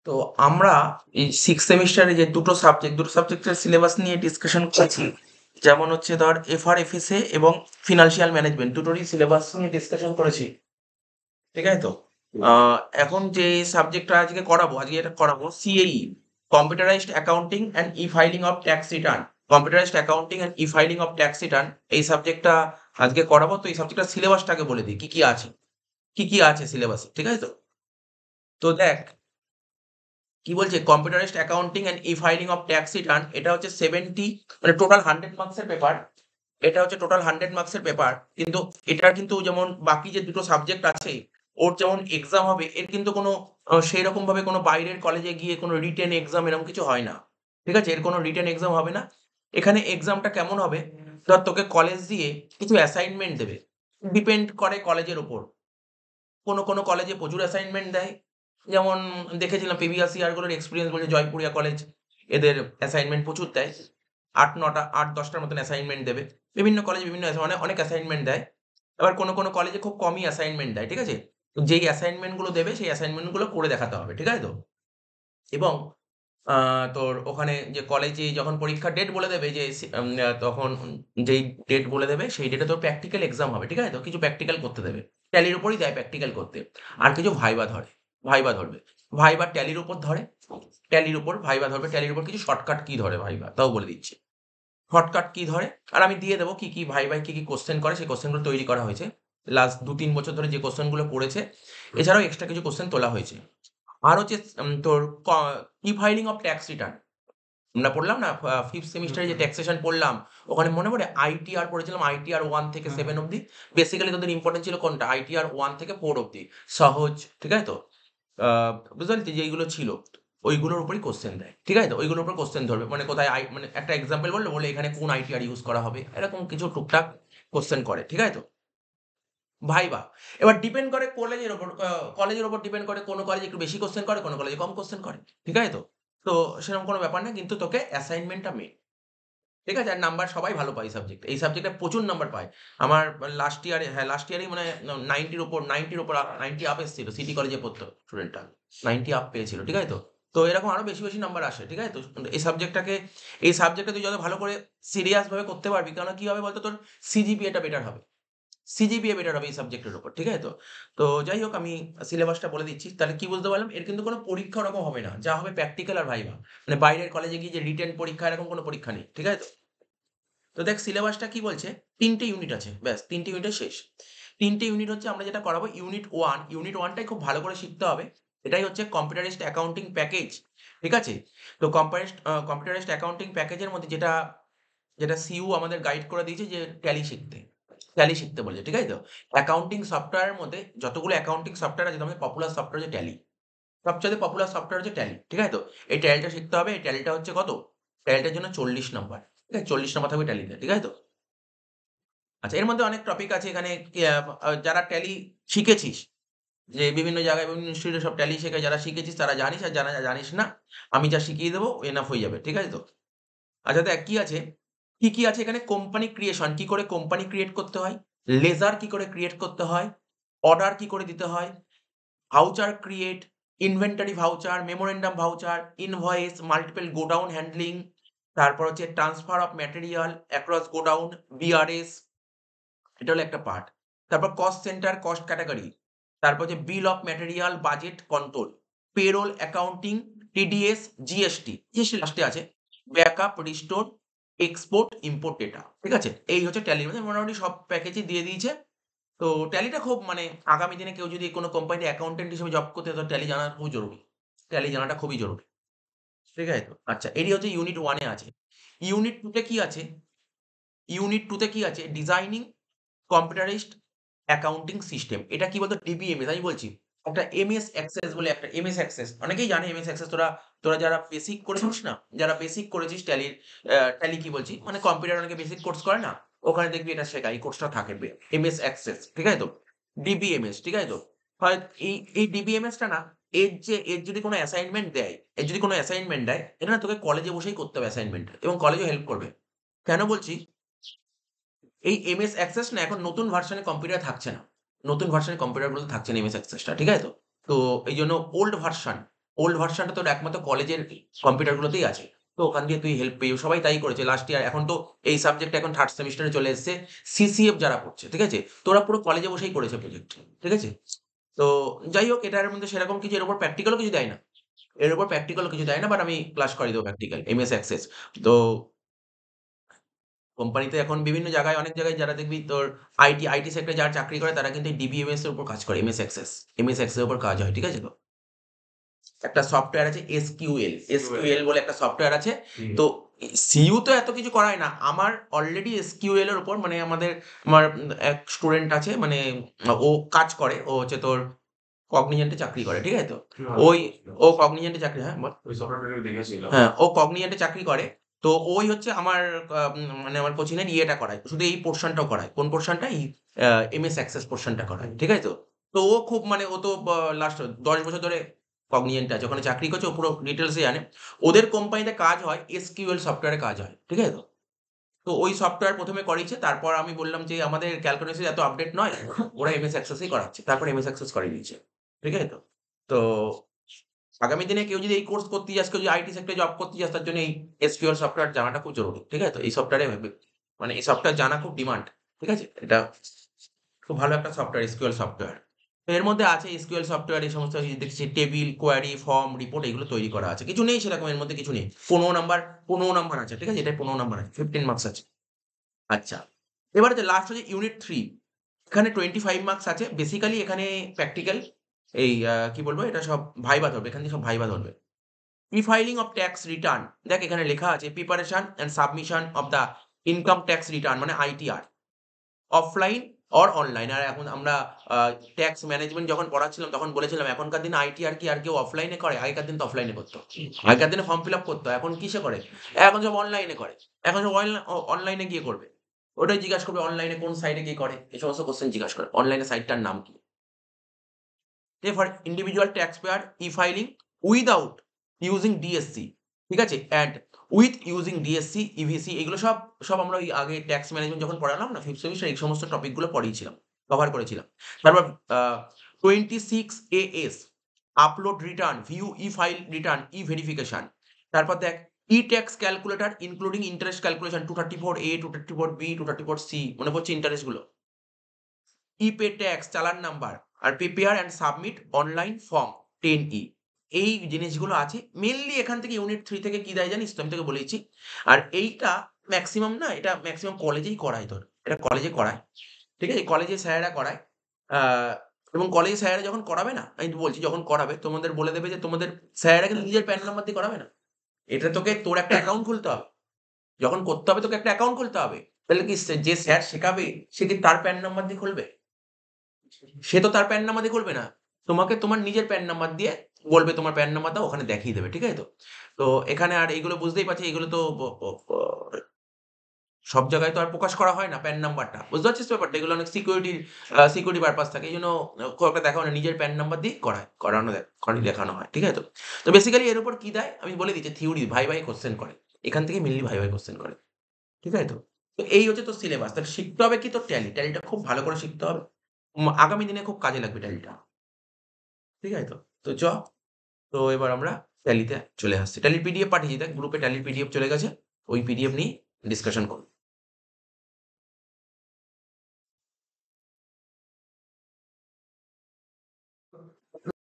তো আমরা এই 6 সেমিস্টারে যে দুটো সাবজেক্টের সিলেবাস নিয়ে ডিসকাশন করেছি। যেমন হচ্ছে ধর FRFSA এবং ফিনান্সিয়াল ম্যানেজমেন্ট দুটোরই সিলেবাস নিয়ে ডিসকাশন করেছি। ঠিক আছে তো? আ এখন যে সাবজেক্টটা আজকে এটা করাবো CAE computerised accounting and e-filing of tax return. Computerised accounting and e-filing of tax return এই সাবজেক্টটা আজকে করাবো। তো এই সাবজেক্টটার সিলেবাসটাকে বলে দিই কি আছে? কি আছে সিলেবাসে? ঠিক আছে তো? তো দেখ কি বলছে computerised accounting and e-filing of tax return এটা হচ্ছে 70 মানে টোটাল 100 মার্কসের পেপার। এটা হচ্ছে টোটাল 100 মার্কসের পেপার। কিন্তু এটার কিন্তু যেমন বাকি যে দুটো সাবজেক্ট আছে, ওর যেমন এক্সাম হবে এর কিন্তু কোনো সেইরকম ভাবে কোনো বাইরের কলেজে গিয়ে কোনো রিটেন এক্সাম এরকম কিছু হয় না। ঠিক আছে? এর কোনো রিটেন এক্সাম হবে না। এখানে এক্সামটা কেমন হবে? ধর তোকে কলেজ দিয়ে কিছু অ্যাসাইনমেন্ট দেবে। ডিপেন্ড করে কলেজের উপর। কোনো কলেজে প্রচুর অ্যাসাইনমেন্ট দেয়। যেমন দেখেছিলাম প্রিভিয়াস ইয়ার গুলোর এক্সপেরিয়েন্স বলছে জয়পুরিয়া কলেজ এদের অ্যাসাইনমেন্ট প্রচুর দেয়। ৮-৯টা ৮-১০ টার মতন অ্যাসাইনমেন্ট দেবে। বিভিন্ন কলেজে বিভিন্ন অনেক অ্যাসাইনমেন্ট দেয়। আবার কোনো কলেজে খুব কমই অ্যাসাইনমেন্ট দেয়। ঠিক আছে? তো যেই অ্যাসাইনমেন্ট গুলো দেবে সেই অ্যাসাইনমেন্ট গুলো করে দেখাতে হবে। ঠিক আছে তো? এবং আ তোর ওখানে যে কলেজে যখন পরীক্ষার ডেট বলে দেবে যে সি আম আ তখন যেই ডেট বলে দেবে সেই ডেটে তোর প্র্যাকটিক্যাল এক্সাম হবে। ঠিক আছে তো? কিছু প্র্যাকটিক্যাল করতে দেবে। ট্যালির উপরই দেয় প্র্যাকটিক্যাল করতে। আর কিছু ভাইবা ধরবে। ভাইবা ট্যালির উপর ধরে। ট্যালির উপর ভাইবা ধরবে। ট্যালির উপর কিছু শর্টকাট কি ধরে ভাইবা তাও বলে দিচ্ছি। শর্টকাট কি ধরে আর আমি দিয়ে দেবো কি ভাইভায় কি কোয়েশ্চেন করে সেই কোয়েশ্চেন গুলো তৈরি করা হয়েছে। লাস্ট ২-৩ বছর ধরে যে কোয়েশ্চেন গুলো করেছে, এছাড়াও এক্সট্রা কিছু কোয়েশ্চেন তোলা হয়েছে। আর হচ্ছে তোর ই-ফাইলিং অফ ট্যাক্স রিটার্ন। আমরা পড়লাম না 5th সেমিস্টারে যে ট্যাক্সেশন পড়লাম, ওখানে মনে পড়ে ITR পড়েছিলাম ITR 1 থেকে 7 অব্দি। বেসিক্যালি তোদের ইম্পোর্টেন্ট ছিল কোনটা? ITR 1 থেকে 4 অব্দি। সহজ, ঠিক আছে তো? আ বুঝতে পারলি তো? যেইগুলো ছিল, ওইগুলোর উপরই কোয়েশ্চেন দেয়। ঠিক আছে তো? ওইগুলোর উপর কোয়েশ্চেন ধরবে। মানে কোথায় মানে একটা এক্সাম্পল বলল এখানে কোন ITR ইউস করা হবে। এরকম কিছু টুকটাক কোয়েশ্চেন করে। ঠিক আছে তো? ভাইবা। এবার ডিপেন্ড করে কলেজের উপর ডিপেন্ড করে কোন কলেজে একটু বেশি কোয়েশ্চেন করে, কোন কলেজে কম কোয়েশ্চেন করে। ঠিক আছে তো? তো সেরকম কোনো ব্যাপার না। কিন্তু তোকে অ্যাসাইনমেন্টটা মেইন। ঠিক আছে? আর নাম্বার সবাই ভালো পায় এই সাবজেক্টে। এই সাবজেক্টে প্রচুর নাম্বার পায়। আমার লাস্ট ইয়ারেই মনে হয় 90 র উপর 90 আপ এসেছিল। সিটি কলেজে পড়তো স্টুডেন্টটা। 90 আপ পেয়েছিল। ঠিক আছে তো? তো এরকম আরো বেশি নাম্বার আসে। ঠিক আছে তো? এই সাবজেক্টটা তুই যত ভালো করে সিরিয়াস ভাবে করতে পারবি, কেননা কি হবে বলতো তোর সিজিপিএ টা বেটার হবে। সিজিপিএ বেটার হবে এই সাবজেক্টের উপর। ঠিক আছে তো? তো যাই হোক আমি সিলেবাসটা বলে দিচ্ছি। তাহলে কি বুঝতে পারলাম? এর কিন্তু কোনো পরীক্ষা ওরকম হবে না। যা হবে প্র্যাকটিক্যাল আর ভাইভা। মানে বাইরের কলেজে গিয়ে যে রিটেন পরীক্ষা এরকম কোনো পরীক্ষা নেই। ঠিক আছে তো? তো দেখ সিলেবাসটা কি বলছে? ৩ টে ইউনিট আছে। ব্যাস ৩ টে ইউনিটে শেষ। ৩ টে ইউনিট হচ্ছে আমরা যেটা করাবো ইউনিট 1। ইউনিট 1 টাই খুব ভালো করে শিখতে হবে। এটাই হচ্ছে কম্পিউটারাইজড অ্যাকাউন্টিং প্যাকেজ। ঠিক আছে? তো কম্পিউটারাইজড অ্যাকাউন্টিং প্যাকেজের মধ্যে যেটা সিইউ আমাদের গাইড করে দিয়েছে যে ট্যালি শিখতে। ট্যালি শিখতে বলেছে। ঠিক আছে তো? অ্যাকাউন্টিং সফটওয়্যারের মধ্যে যতগুলো অ্যাকাউন্টিং সফটওয়্যার আছে তার মধ্যে পপুলার সফটওয়্যার হচ্ছে ট্যালি। সবচাইতে পপুলার সফটওয়্যার হচ্ছে ট্যালি। ঠিক আছে তো? এই ট্যালিটা শিখতে হবে। এই ট্যালিটা হচ্ছে কত? ট্যালিটার জন্য ৪০ নাম্বার। ঠিক আছে? ৪০ নাম্বার থাকবে ট্যালিতে। ঠিক আছে তো? আচ্ছা এর মধ্যে অনেক টপিক আছে এখানে কি যারা ট্যালি শিখেছিস, যে বিভিন্ন জায়গায় বিভিন্ন ইনস্টিটিউটে সব ট্যালি শেখায় যারা শিখেছিস তারা জানিস, আর যারা জানিস না আমি যা শিখিয়ে দেব এনাফ হয়ে যাবে। ঠিক আছে তো? আচ্ছা দেখ কি আছে এখানে কোম্পানি ক্রিয়েশন কি করে কোম্পানি ক্রিয়েট করতে হয়, লেজার কি করে ক্রিয়েট করতে হয়, অর্ডার কি করে দিতে হয়, voucher create, inventory voucher, memorandum voucher, invoice, multiple godown handling, তারপর হচ্ছে transfer of material across godown, BRS, এটা হলো একটা পার্ট। তারপর কস্ট সেন্টার, কস্ট ক্যাটেগরি। তারপর হচ্ছে বিল of material, budget control, payroll accounting, TDS, GST. GST লাস্টে আছে। Backup, restore, export, import data. ঠিক আছে? এই হচ্ছে ট্যালির মধ্যে মোটামুটি সব প্যাকেজই দিয়ে দিয়েছে। তো ট্যালিটা খুব মানে আগামী দিনে কেউ যদি কোনো কোম্পানিতে অ্যাকাউন্টেন্ট হিসেবে জব করতে তো ট্যালি জানা খুবই জরুরি। ট্যালি জানাটা খুবই জরুরি। ঠিক আছে তো? আচ্ছা এটি হচ্ছে ইউনিট 1 এ আছে। ইউনিট 2 তে কি আছে? ইউনিট 2 তে কি আছে? Designing computerised accounting system. এটা কি বলতো? ডিবিএমএস আমি বলছি। একটা এমএস অ্যাক্সেস বলে একটা এমএস অ্যাক্সেস। অনেকেই জানে এমএস অ্যাক্সেস তোরা যারা বেসিক করেছিস না? যারা বেসিক করেছিস ট্যালির ট্যালি কি বলছি? মানে কম্পিউটার অনেকে বেসিক কোর্স করে না? ওখানে দেখবি এটা শেখায়। এই কোর্সটা থাকে এমএস অ্যাক্সেস। ঠিক আছে তো? ডিবিএমএস ঠিক আছে তো? হয় এই ডিবিএমএস টা না এর যদি কোনো অ্যাসাইনমেন্ট দেয়, এটা না তোকে কলেজে বসেই করতে হবে অ্যাসাইনমেন্ট এবং কলেজও হেল্প করবে। কেন বলছি? এই এমএস অ্যাক্সেস না এখন নতুন ভার্সনে কম্পিউটার থাকছে না। নতুন ভার্সনের কম্পিউটারগুলোতে থাকছে না এমএস অ্যাক্সেসটা। ঠিক আছে তো? তো এইজন্য ওল্ড ভার্সন ওল্ড ভার্সনটা তোর একমাত্র কলেজের কম্পিউটারগুলোতেই আছে। তো ওখান দিয়ে তুই হেল্প পেয়ে সবাই তাই করেছে লাস্ট ইয়ার। এখন তো এই সাবজেক্ট এখন 3rd সেমিস্টারে চলে এসছে। সিসিএফ যারা পড়ছে, ঠিক আছে? তো ওরা পুরো কলেজে বসেই করেছে প্রজেক্ট, ঠিক আছে? তো যাই হোক এটার মধ্যে সেরকম কিছু এর উপর প্র্যাকটিক্যালও কিছু দেয় না। এর উপর প্র্যাকটিক্যালও কিছু দেয় না, বাট আমি ক্লাস করিয়ে দেবো প্র্যাকটিক্যাল এমএস অ্যাক্সেস। তো কোম্পানিতে এখন বিভিন্ন জায়গায় অনেক জায়গায় যারা দেখবি তোর আইটি সেক্টরে যারা চাকরি করে তারা কিন্তু ডিবিএমএস এর উপর কাজ করে এমএস অ্যাক্সেস। এমএস অ্যাক্সেস এর উপর কাজ হয়, ঠিক আছে তো? একটা সফটওয়্যার আছে এসকিউএল বলে একটা সফটওয়্যার আছে। তো সিইউ তো এত কিছু করায় না। আমার অলরেডি এসকিউএল এর উপর মানে আমার এক স্টুডেন্ট আছে মানে ও কাজ করে। ও হচ্ছে তোর কগনিজেন্ট এ চাকরি করে, ঠিক আছে তো? ওই ও কগনিজেন্ট এ চাকরি হ্যাঁ, বল। ওই সফটওয়্যারটা আমি দেখেছিলাম। হ্যাঁ, ও কগনিজেন্ট এ চাকরি করে। তো ওই হচ্ছে আমার মানে আমার কোচিং এর ইয়েটা করায়। শুধু এই পোরশনটাও করায়। কোন পোরশনটা? এই এমএস অ্যাক্সেস পোরশনটা করায়। ঠিক আছে তো? তো ও খুব মানে ও তো লাস্ট ১০ বছর ধরে কগনিজেন্ট এ আছে। ওখানে চাকরি করছে। ও পুরো ডিটেইলস এ জানে। ওদের কোম্পানিতে কাজ হয় এসকিউএল সফটওয়্যারে কাজ হয়। ঠিক আছে তো? তো ওই সফটওয়্যার ১ম এ করিয়েছে। তারপর আমি বললাম যে, "আমাদের ক্যালকুলেশন এত আপডেট নয়।" ওরা এমএস অ্যাক্সেসই করাচ্ছে। তারপর এমএস অ্যাক্সেস করিয়ে দিয়েছে। ঠিক আছে তো? তো আগামী দিনে কেউ যদি এই কোর্স করতে যাস, কেউ যদি আইটি সেক্টরে জব করতে যাস, তার জন্য এই এসকিউএল সফটওয়্যার জানাটা খুব জরুরি। ঠিক আছে তো? এই সফটওয়্যারে মানে এই সফটওয়্যার জানা খুব ডিমান্ড। ঠিক আছে? এটা খুব ভালো একটা সফটওয়্যার এসকিউএল সফটওয়্যার। তো এর মধ্যে আছে এসকিউএল সফটওয়্যার এই সমস্ত দেখছি টেবিল, কোয়েরি, ফর্ম, রিপোর্ট এগুলো তৈরি করা আছে। কিছু নেই সেরকম এর মধ্যে কিছু নেই। ১৫ নাম্বার আছে। ঠিক আছে? এটায় ১৫ নাম্বার আছে। 15 মার্কস আছে। আচ্ছা। এবারে যে লাস্ট হচ্ছে ইউনিট ৩ এখানে 25 মার্কস আছে। বেসিক্যালি এখানে প্র্যাকটিক্যাল এই কি বলবো? এটা সব ভাইবা ধরবে। এখান থেকে সব ভাইবা ধরবে। E-filing of tax return. দেখ এখানে লেখা আছে preparation and submission of the income tax return মানে আইটিআর। Offline or online. আর এখন আমরা আ ট্যাক্স ম্যানেজমেন্ট যখন পড়াচ্ছিলাম তখন বলেছিলাম এখনকার দিনে আইটিআর কি আর কেউ অফলাইনে করে? আগেকার দিনে তো অফলাইনে করত। আগেকার দিনে ফর্ম ফিল আপ করত। এখন কিসে করে? এখন সব অনলাইনে করে। এখন সব অনলাইনে গিয়ে করবে। ওটাই জিজ্ঞাসা করবে অনলাইনে কোন সাইটে গিয়ে করে? এই সমস্ত কোয়েশ্চেন জিজ্ঞাসা করে। অনলাইনে সাইটটার নাম কি? For individual tax payer e-filing without using DSC ঠিক আছে? And with using DSC, EVC এগুলো সব আমরা ওই আগে ট্যাক্স ম্যানেজমেন্ট যখন পড়ালাম না 5th সেমিস্টার এই সমস্ত টপিক গুলো পড়িয়েছিলাম, কভার করেছিলাম। তারপর আ 26 AS upload return, view e-file return, e-verification. তারপর দেখ e-tax calculator including interest calculation 234A, 234B, 234C মনে পড়ছে ইন্টারেস্ট গুলো। ই-পে ট্যাক্স, চালান নাম্বার আর prepare and submit online form 10E এই জিনিসগুলো আছে। মেইনলি এখান থেকে ইউনিট 3 থেকে কি দেয় জানিস তো? আমি তোকে বলেইছি। আর এইটা ম্যাক্সিমাম না এটা ম্যাক্সিমাম কলেজেই করায় তোর। এটা কলেজে করায়। ঠিক আছে? কলেজের স্যারেরা করায়। আ এবং কলেজের স্যারেরা যখন করাবে না, আমি তো বলছি যখন করাবে তোমাদের বলে দেবে যে তোমাদের স্যারেরা কিন্তু নিজের প্যান নাম্বার দিয়ে করাবে না। এটা তোকে তোর একটা অ্যাকাউন্ট খুলতে হবে। যখন করতে হবে তোকে একটা অ্যাকাউন্ট খুলতে হবে। তাহলে কি যে স্যার শেখাবে সে কি তার প্যান নাম্বার দিয়ে খুলবে? সে তো তার প্যান নাম্বার দিয়ে খুলবে না। তোমাকে তোমার নিজের প্যান নাম্বার দিয়ে বলবে তোমার প্যান নাম্বার দাও ওখানে দেখিয়ে দেবে। ঠিক আছে তো? তো এখানে আর এগুলো বুঝতেই পারছি এগুলো তো ব ব ব সব জায়গায় তো আর প্রকাশ করা হয় না প্যান নাম্বারটা। বুঝতে পারছিস তো ব্যাপারটা? এগুলো অনেক সিকিউরিটি পারপাস থাকে। এইজন্য খুব একটা দেখাও না। নিজের প্যান নাম্বার দিয়ে দেখানো হয়। ঠিক আছে তো? তো বেসিক্যালি এর উপর কি দেয়? আমি বলে দিচ্ছি থিওরি ভাই কোয়েশ্চেন করে। এখান থেকে মেইনলি ভাই কোয়েশ্চেন করে। ঠিক আছে তো? তো এই হচ্ছে তোর সিলেবাস। তাহলে শিখতে হবে কি তোর ট্যালি। ট্যালিটা খুব ভালো করে শিখতে হবে। আগামী দিনে খুব কাজে লাগবে ট্যালিটা। ঠিক আছে তো? তো তো এবার আমরা ট্যালিতে চলে আসছি। ট্যালির পিডিএফ পাঠিয়েছি দেখ গ্রুপে ট্যালির পিডিএফ চলে গেছে। ওই পিডিএফ নিয়েই ডিসকাশন করব।